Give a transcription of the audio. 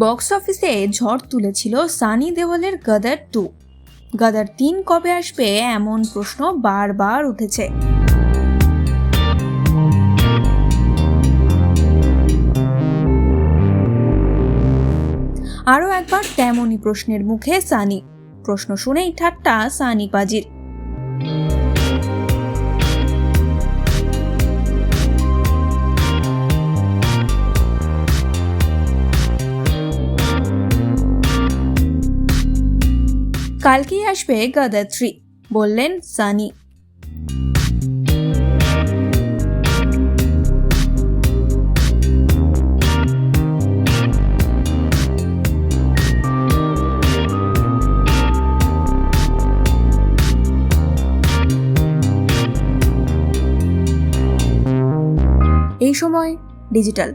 Box অফিসে ঝড় তুলেছিল সানি দেওলের গদর 2। গদর 3 কবে আসবে এমন প্রশ্ন বারবার উঠেছে। আরও একবার তেমনই প্রশ্নের মুখে সানি। প্রশ্ন শুনেই ঠাট্টা সানি পাজির। কালকেই আসবে গদর 3 বললেন সানি। এই সময় ডিজিটাল।